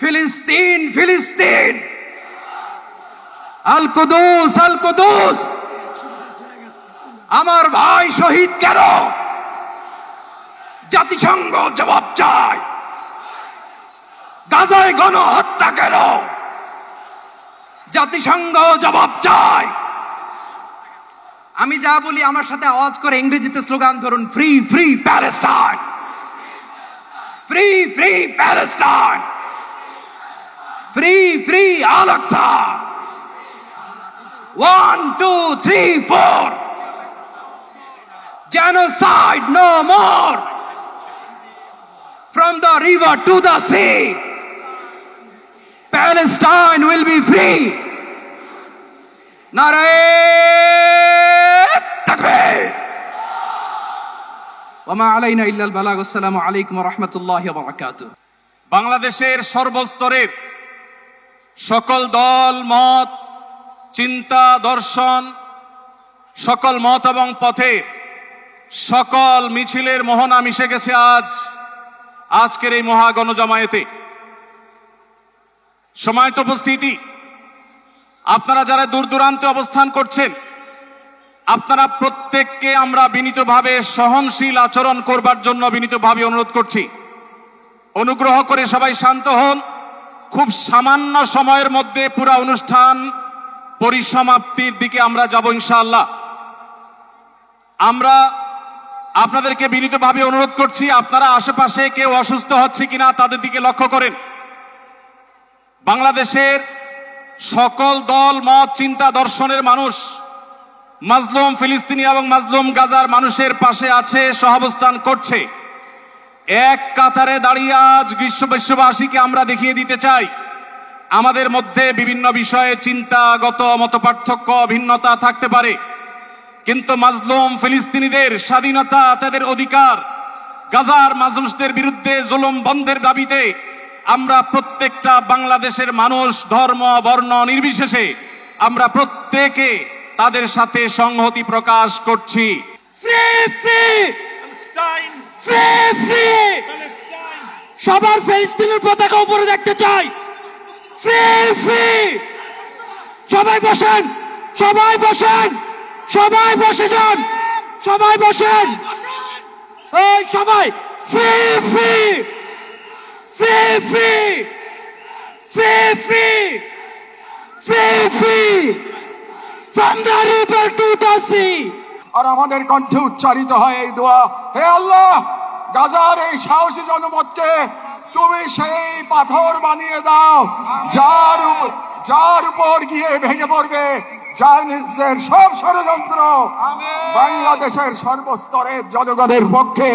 ফিলিস্তিন ফিলিস্তিন, আল কুদুস আল কুদুস। আমার ভাই শহীদ কেন? জাতিসংঘ জবাব চায়। গাজায় গণহত্যা কেন? জাতিসংঘ জবাব চায়। আমি যা বলি আমার সাথে আওয়াজ করে ইংরেজিতে স্লোগান ধরুন, free free Palestine, free free Palestine, free free Al Aqsa. 1 2 3 4, genocide no more, from the river to the sea, Palestine will be free. Nare takbir. Wama alayna illa al-balagh. Assalamu alaykum wa rahmatullahi wa barakatuh. বাংলাদেশের সর্বস্তরের সকল দল মত, চিন্তা দর্শন, সকল মত এবং পথে সকল মিছিলের মোহনা মিশে গেছে আজকের এই মহা গণজমায়েতে। সময়ত উপস্থিতি, আপনারা যারা দূর দূরান্তে অবস্থান করছেন, আপনারা প্রত্যেককে আমরা বিনীতভাবে সহনশীল আচরণ করবার জন্য বিনীতভাবে অনুরোধ করছি। অনুগ্রহ করে সবাই শান্ত হন। খুব সামান্য সময়ের মধ্যে পুরা অনুষ্ঠান পরিসমাপ্তির দিকে আমরা যাব ইনশাআল্লাহ। আমরা আপনাদেরকে বিনীতভাবে অনুরোধ করছি, আপনারা আশেপাশে কেউ অসুস্থ হচ্ছে কিনা তাদের দিকে লক্ষ্য করেন। বাংলাদেশের সকল দল মত চিন্তা দর্শনের মানুষ মাজলুম ফিলিস্তিনি এবং মাজলুম গাজার মানুষের পাশে আছে, সহাবস্থান করছে। এক কাতারে দাঁড়িয়ে আজ বিশ্ববাসীকে আমরা দেখিয়ে দিতে চাই, আমাদের মধ্যে বিভিন্ন বিষয়ে চিন্তাগত মতপার্থক্য ভিন্নতা থাকতে পারে, কিন্তু মাজলুম ফিলিস্তিনিদের স্বাধীনতা, তাদের অধিকার, গাজার মানুষদের বিরুদ্ধে জুলুম বন্ধের দাবিতে আমরা প্রত্যেকটা বাংলাদেশের মানুষ ধর্ম বর্ণ নির্বিশেষে আমরা প্রত্যেকে তাদের সাথে সংহতি প্রকাশ করছি। সবার ফিলিস্তিনের পতাকা উপরে দেখতে চাই। Free free. সবাই বসেন, সবাই বসেন, সবাই বসে যান, সবাই বসেন, এই সবাই free free free free free free free free from the river to the sea. আর আমাদের কণ্ঠে উচ্চারিত হয় এই দোয়া, হে আল্লাহ, গাজার এই সাহসী জনপদকে তুমি সেই পাথর বানিয়ে দাও যার উপর গিয়ে ভেঙে পড়বে চাইনিজদের সব ষড়যন্ত্র। বাংলাদেশের সর্বস্তরের জনগণের পক্ষে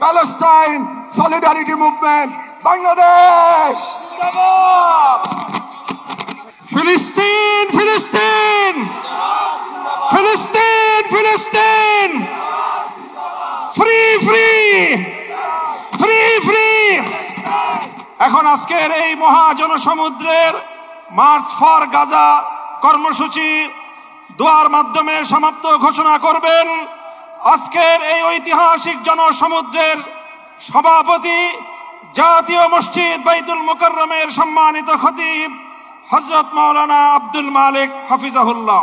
প্যালেস্টাইন সলিডারিটি মুভমেন্ট বাংলাদেশ। ফিলিস্তিন ফিলিস্তিন ফিলিস্তিন ফিলিস্তিন, ফ্রি ফ্রি ফ্রি ফ্রি। এখন আজকের এই মহাজনসমুদ্রের মার্চ ফর গাজা কর্মসূচি দোয়ার মাধ্যমে সমাপ্ত ঘোষণা করবেন আজকের এই ঐতিহাসিক জনসমুদ্রের সভাপতি, জাতীয় মসজিদ বাইতুল মুকাররমের সম্মানিত খতিব হযরত মাওলানা আব্দুল মালিক হাফিজাহুল্লাহ।